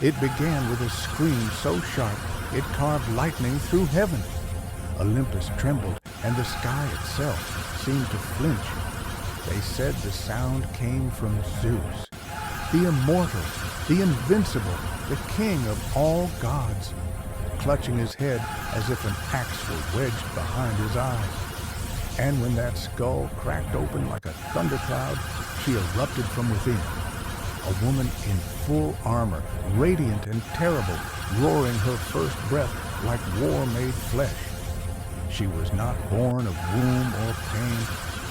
It began with a scream so sharp it carved lightning through heaven. Olympus trembled, and the sky itself seemed to flinch. They said the sound came from Zeus, the immortal, the invincible, the king of all gods, clutching his head as if an axe were wedged behind his eyes. And when that skull cracked open like a thundercloud, she erupted from within. A woman in full armor, radiant and terrible, roaring her first breath like war-made flesh. She was not born of womb or pain,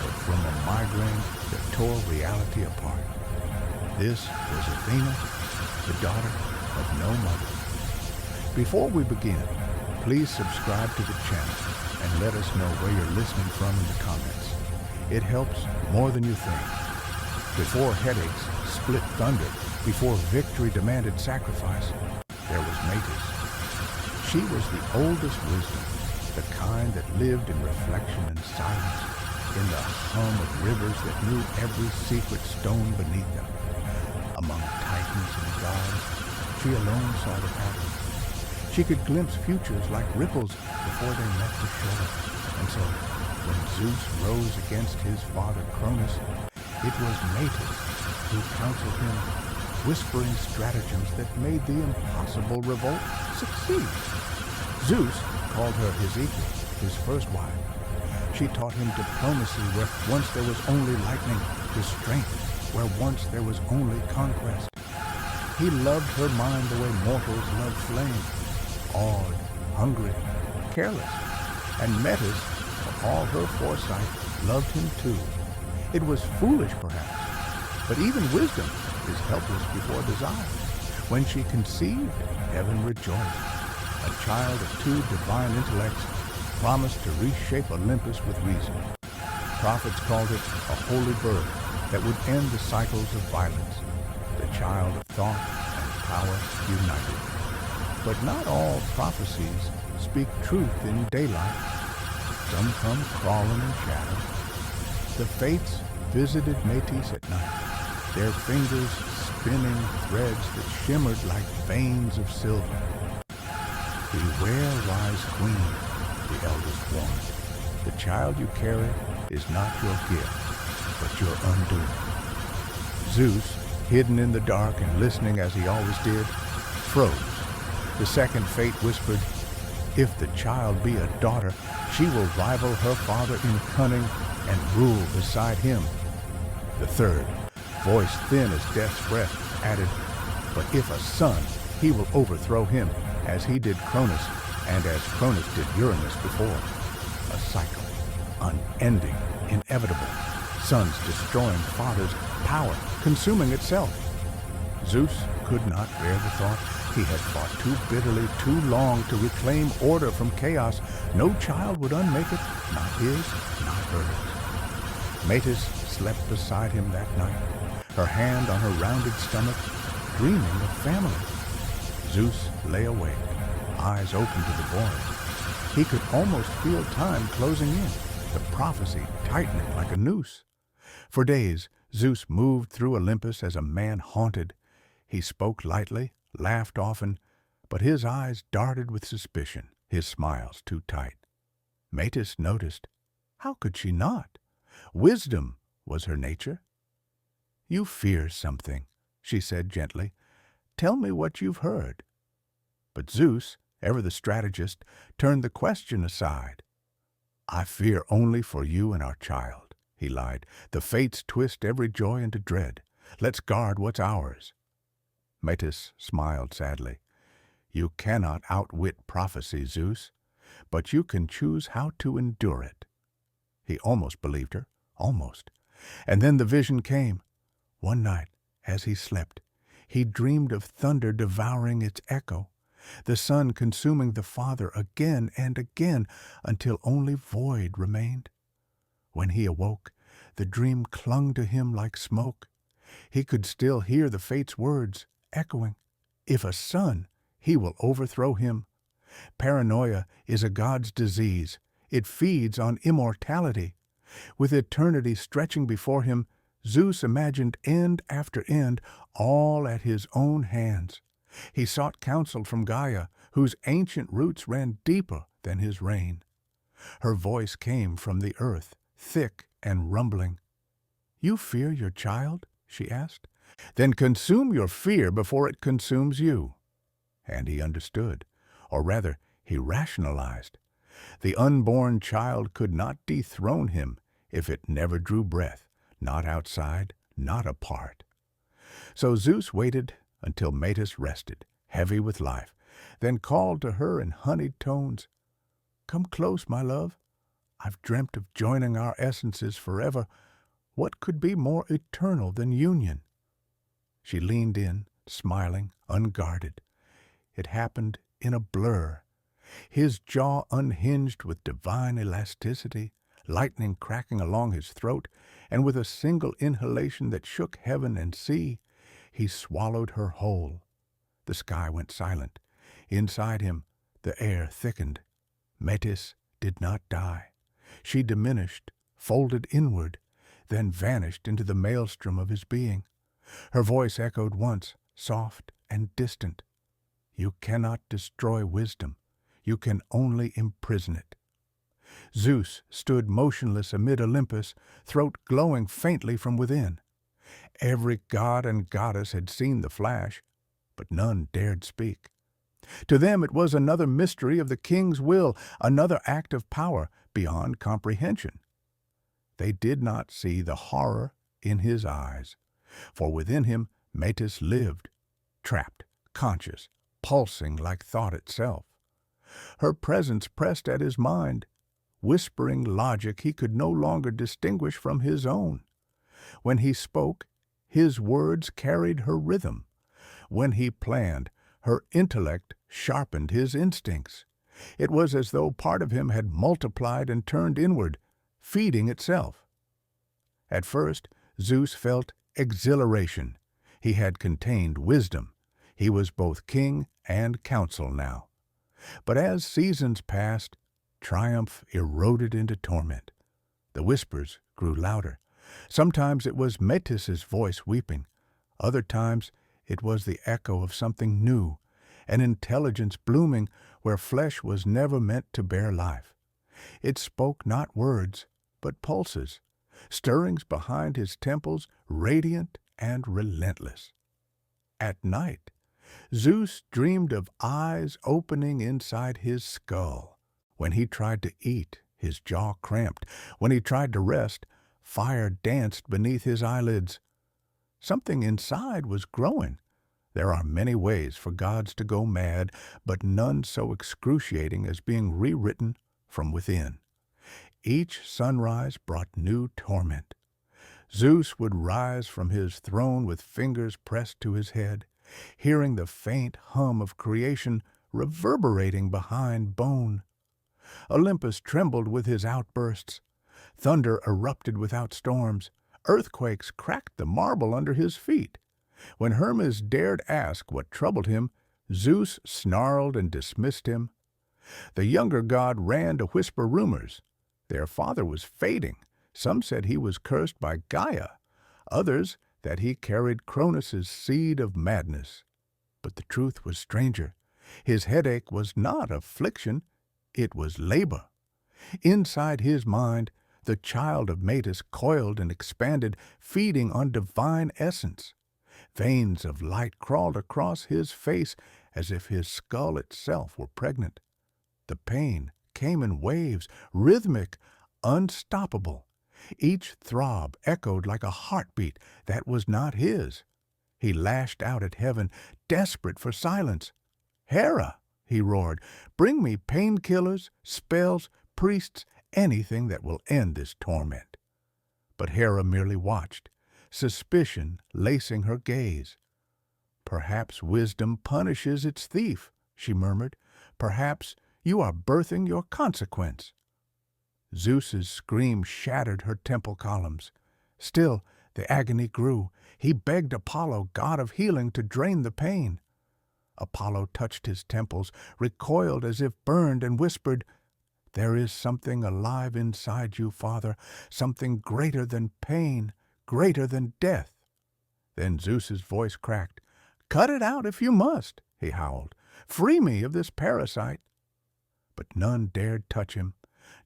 but from a migraine that tore reality apart. This was Athena, the daughter of no mother. Before we begin, please subscribe to the channel and let us know where you're listening from in the comments. It helps more than you think. Before headaches split thunder, before victory demanded sacrifice, there was Metis. She was the oldest wisdom, the kind that lived in reflection and silence, in the hum of rivers that knew every secret stone beneath them. Among titans and gods, she alone saw the patterns. She could glimpse futures like ripples before they met the shore. And so, when Zeus rose against his father Cronus, it was Metis who counseled him, whispering stratagems that made the impossible revolt succeed. Zeus called her his equal, his first wife. She taught him diplomacy where once there was only lightning, restraint where once there was only conquest. He loved her mind the way mortals love flame, awed, hungry, careless. And Metis, for all her foresight, loved him too. It was foolish, perhaps, but even wisdom is helpless before desire. When she conceived, heaven rejoiced. A child of two divine intellects promised to reshape Olympus with reason. Prophets called it a holy birth that would end the cycles of violence, the child of thought and power united. But not all prophecies speak truth in daylight. Some come crawling in shadow. The fates visited Metis at night, their fingers spinning threads that shimmered like veins of silver. Beware, wise queen, the eldest warned. The child you carry is not your gift, but your undoing. Zeus, hidden in the dark and listening as he always did, froze. The second fate whispered, if the child be a daughter, she will rival her father in cunning and rule beside him. The third, voice thin as death's breath, added, but if a son, he will overthrow him, as he did Cronus, and as Cronus did Uranus before. A cycle, unending, inevitable. Sons destroying fathers, power consuming itself. Zeus could not bear the thought. He had fought too bitterly, too long to reclaim order from chaos. No child would unmake it, not his, not hers. Metis slept beside him that night, her hand on her rounded stomach, dreaming of family. Zeus lay awake, eyes open to the void. He could almost feel time closing in, the prophecy tightening like a noose. For days, Zeus moved through Olympus as a man haunted. He spoke lightly, laughed often, but his eyes darted with suspicion, his smiles too tight. Metis noticed. How could she not? Wisdom was her nature. You fear something, she said gently. Tell me what you've heard. But Zeus, ever the strategist, turned the question aside. I fear only for you and our child, he lied. The fates twist every joy into dread. Let's guard what's ours. Metis smiled sadly. You cannot outwit prophecy, Zeus, but you can choose how to endure it. He almost believed her, almost. And then the vision came. One night, as he slept, he dreamed of thunder devouring its echo, the sun consuming the father again and again until only void remained. When he awoke, the dream clung to him like smoke. He could still hear the fate's words echoing. If a son, he will overthrow him. Paranoia is a god's disease. It feeds on immortality. With eternity stretching before him, Zeus imagined end after end, all at his own hands. He sought counsel from Gaia, whose ancient roots ran deeper than his reign. Her voice came from the earth, thick and rumbling. "You fear your child?" she asked. "Then consume your fear before it consumes you." And he understood, or rather, he rationalized. The unborn child could not dethrone him if it never drew breath, not outside, not apart. So Zeus waited until Metis rested, heavy with life, then called to her in honeyed tones, "Come close, my love. I've dreamt of joining our essences forever. What could be more eternal than union?" She leaned in, smiling, unguarded. It happened in a blur. His jaw unhinged with divine elasticity, lightning cracking along his throat, and with a single inhalation that shook heaven and sea, he swallowed her whole. The sky went silent. Inside him, the air thickened. Metis did not die. She diminished, folded inward, then vanished into the maelstrom of his being. Her voice echoed once, soft and distant. "You cannot destroy wisdom. You can only imprison it." Zeus stood motionless amid Olympus, throat glowing faintly from within. Every god and goddess had seen the flash, but none dared speak. To them it was another mystery of the king's will, another act of power beyond comprehension. They did not see the horror in his eyes, for within him Metis lived, trapped, conscious, pulsing like thought itself. Her presence pressed at his mind, whispering logic he could no longer distinguish from his own. When he spoke, his words carried her rhythm. When he planned, her intellect sharpened his instincts. It was as though part of him had multiplied and turned inward, feeding itself. At first, Zeus felt exhilaration. He had contained wisdom. He was both king and counsel now. But as seasons passed, triumph eroded into torment. The whispers grew louder. Sometimes it was Metis's voice weeping. Other times it was the echo of something new, an intelligence blooming where flesh was never meant to bear life. It spoke not words, but pulses, stirrings behind his temples, radiant and relentless. At night, Zeus dreamed of eyes opening inside his skull. When he tried to eat, his jaw cramped. When he tried to rest, fire danced beneath his eyelids. Something inside was growing. There are many ways for gods to go mad, but none so excruciating as being rewritten from within. Each sunrise brought new torment. Zeus would rise from his throne with fingers pressed to his head, hearing the faint hum of creation reverberating behind bone. Olympus trembled with his outbursts. Thunder erupted without storms. Earthquakes cracked the marble under his feet. When Hermes dared ask what troubled him, Zeus snarled and dismissed him. The younger god ran to whisper rumors. Their father was fading. Some said he was cursed by Gaia. Others that he carried Cronus's seed of madness. But the truth was stranger. His headache was not affliction, it was labor. Inside his mind, the child of Metis coiled and expanded, feeding on divine essence. Veins of light crawled across his face as if his skull itself were pregnant. The pain came in waves, rhythmic, unstoppable. Each throb echoed like a heartbeat that was not his. He lashed out at heaven, desperate for silence. "Hera!" he roared. "Bring me painkillers, spells, priests, anything that will end this torment." But Hera merely watched, suspicion lacing her gaze. "Perhaps wisdom punishes its thief," she murmured. "Perhaps you are birthing your consequence." Zeus's scream shattered her temple columns. Still, the agony grew. He begged Apollo, god of healing, to drain the pain. Apollo touched his temples, recoiled as if burned, and whispered, "There is something alive inside you, Father, something greater than pain, greater than death." Then Zeus's voice cracked. "Cut it out if you must. he howled. "Free me of this parasite." But none dared touch him,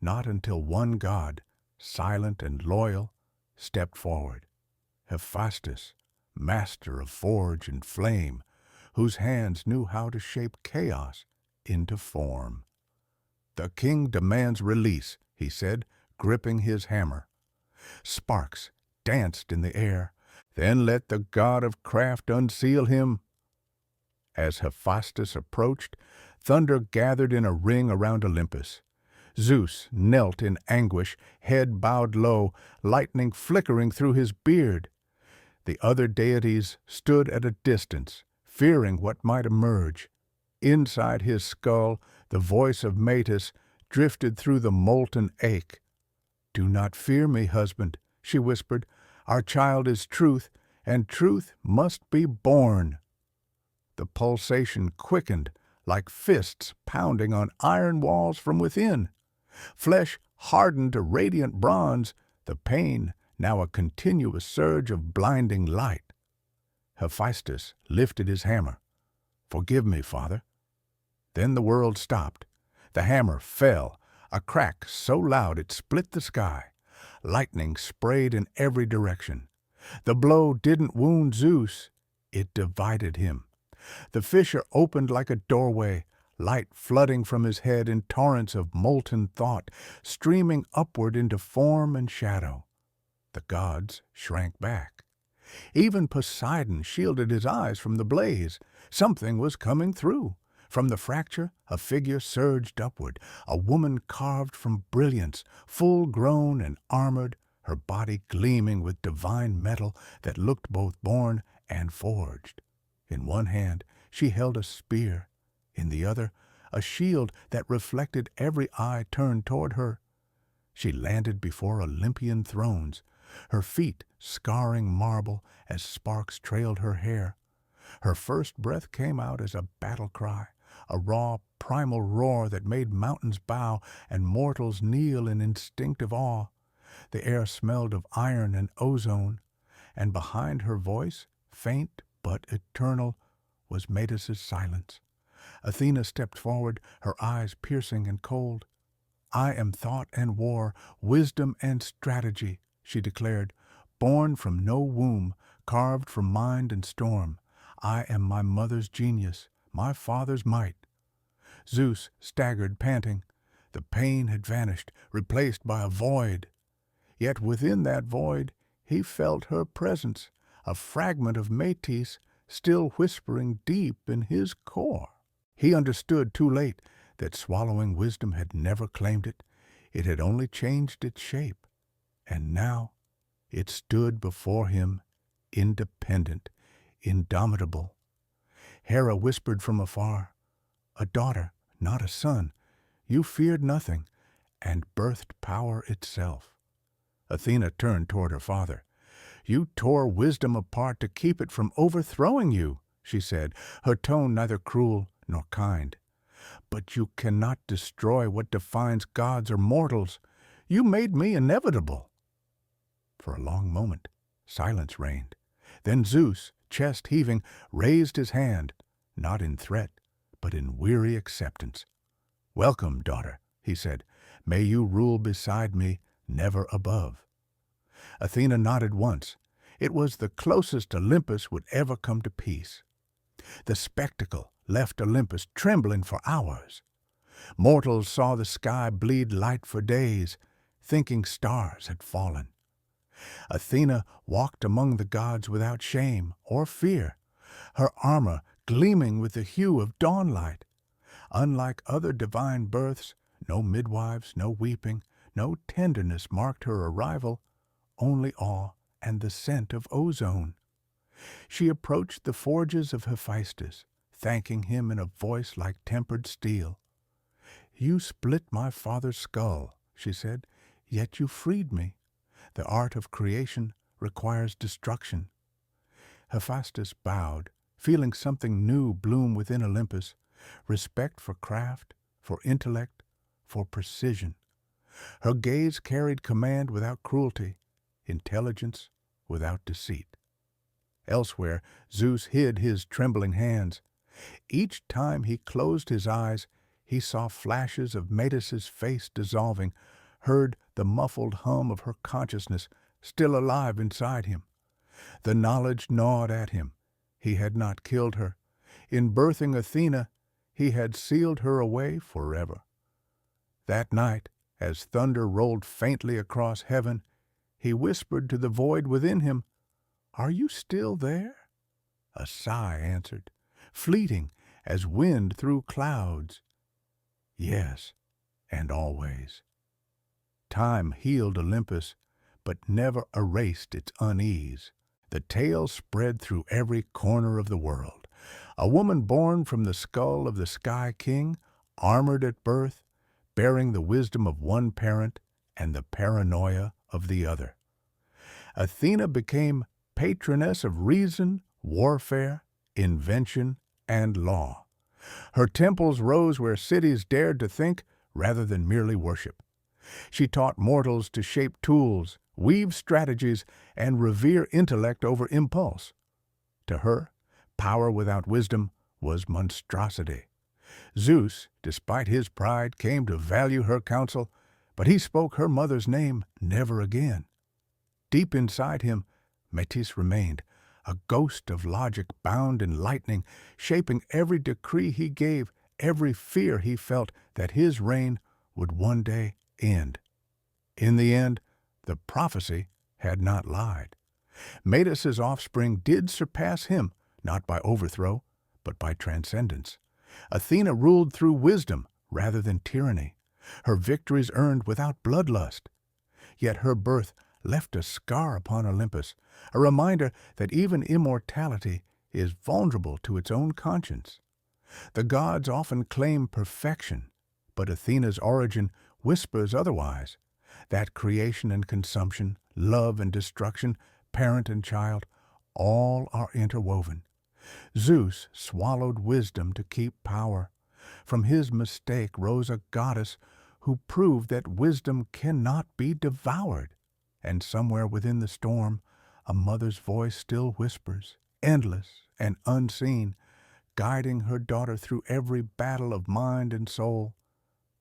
not until one god, silent and loyal, stepped forward. Hephaestus, master of forge and flame, whose hands knew how to shape chaos into form. "The king demands release," he said, gripping his hammer. Sparks danced in the air. "Then let the god of craft unseal him." As Hephaestus approached, thunder gathered in a ring around Olympus. Zeus knelt in anguish, head bowed low, lightning flickering through his beard. The other deities stood at a distance, fearing what might emerge. Inside his skull, the voice of Metis drifted through the molten ache. "Do not fear me, husband," she whispered. "Our child is truth, and truth must be born." The pulsation quickened like fists pounding on iron walls from within. Flesh hardened to radiant bronze, the pain now a continuous surge of blinding light. Hephaestus lifted his hammer. "Forgive me, father." Then the world stopped. The hammer fell, a crack so loud it split the sky. Lightning sprayed in every direction. The blow didn't wound Zeus, it divided him. The fissure opened like a doorway, light flooding from his head in torrents of molten thought, streaming upward into form and shadow. The gods shrank back. Even Poseidon shielded his eyes from the blaze. Something was coming through. From the fracture, a figure surged upward, a woman carved from brilliance, full-grown and armored, her body gleaming with divine metal that looked both born and forged. In one hand, she held a spear. In the other, a shield that reflected every eye turned toward her. She landed before Olympian thrones, her feet scarring marble as sparks trailed her hair. Her first breath came out as a battle cry, a raw, primal roar that made mountains bow and mortals kneel in instinctive awe. The air smelled of iron and ozone, and behind her voice, faint but eternal, was Metis' silence. Athena stepped forward, her eyes piercing and cold. "I am thought and war, wisdom and strategy," she declared, "born from no womb, carved from mind and storm. I am my mother's genius, my father's might." Zeus staggered, panting. The pain had vanished, replaced by a void. Yet within that void he felt her presence, a fragment of Metis still whispering deep in his core. He understood too late that swallowing wisdom had never claimed it. It had only changed its shape. And now it stood before him, independent, indomitable. Hera whispered from afar, "A daughter, not a son. You feared nothing, and birthed power itself." Athena turned toward her father. "You tore wisdom apart to keep it from overthrowing you," she said, her tone neither cruel nor kind. "But you cannot destroy what defines gods or mortals. You made me inevitable." For a long moment, silence reigned. Then Zeus, chest heaving, raised his hand, not in threat, but in weary acceptance. "Welcome, daughter," he said. "May you rule beside me, never above." Athena nodded once. It was the closest Olympus would ever come to peace. The spectacle left Olympus trembling for hours. Mortals saw the sky bleed light for days, thinking stars had fallen. Athena walked among the gods without shame or fear, her armor gleaming with the hue of dawnlight. Unlike other divine births, no midwives, no weeping, no tenderness marked her arrival, only awe and the scent of ozone. She approached the forges of Hephaestus, thanking him in a voice like tempered steel. "You split my father's skull," she said, "yet you freed me. The art of creation requires destruction." Hephaestus bowed, feeling something new bloom within Olympus, respect for craft, for intellect, for precision. Her gaze carried command without cruelty, intelligence without deceit. Elsewhere, Zeus hid his trembling hands. Each time he closed his eyes, he saw flashes of Medus's face dissolving, heard the muffled hum of her consciousness still alive inside him. The knowledge gnawed at him. He had not killed her. In birthing Athena, he had sealed her away forever. That night, as thunder rolled faintly across heaven, he whispered to the void within him, "Are you still there?" A sigh answered, fleeting as wind through clouds. Yes, and always. Time healed Olympus, but never erased its unease. The tale spread through every corner of the world. A woman born from the skull of the Sky King, armored at birth, bearing the wisdom of one parent and the paranoia of the other. Athena became patroness of reason, warfare, invention, and law. Her temples rose where cities dared to think rather than merely worship. She taught mortals to shape tools, weave strategies, and revere intellect over impulse. To her, power without wisdom was monstrosity. Zeus, despite his pride, came to value her counsel, but he spoke her mother's name never again. Deep inside him, Metis remained, a ghost of logic bound in lightning, shaping every decree he gave, every fear he felt that his reign would one day end. In the end, the prophecy had not lied. Medus's offspring did surpass him, not by overthrow, but by transcendence. Athena ruled through wisdom rather than tyranny, her victories earned without bloodlust. Yet her birth left a scar upon Olympus, a reminder that even immortality is vulnerable to its own conscience. The gods often claim perfection, but Athena's origin whispers otherwise, that creation and consumption, love and destruction, parent and child, all are interwoven. Zeus swallowed wisdom to keep power. From his mistake rose a goddess who proved that wisdom cannot be devoured. And somewhere within the storm, a mother's voice still whispers, endless and unseen, guiding her daughter through every battle of mind and soul.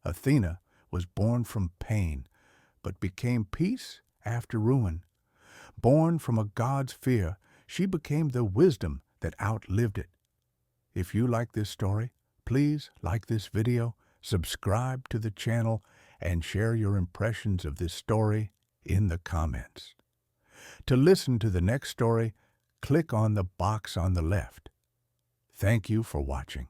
Athena was born from pain, but became peace after ruin. Born from a god's fear, she became the wisdom that outlived it. If you like this story, please like this video, subscribe to the channel, and share your impressions of this story in the comments. To listen to the next story, click on the box on the left. Thank you for watching.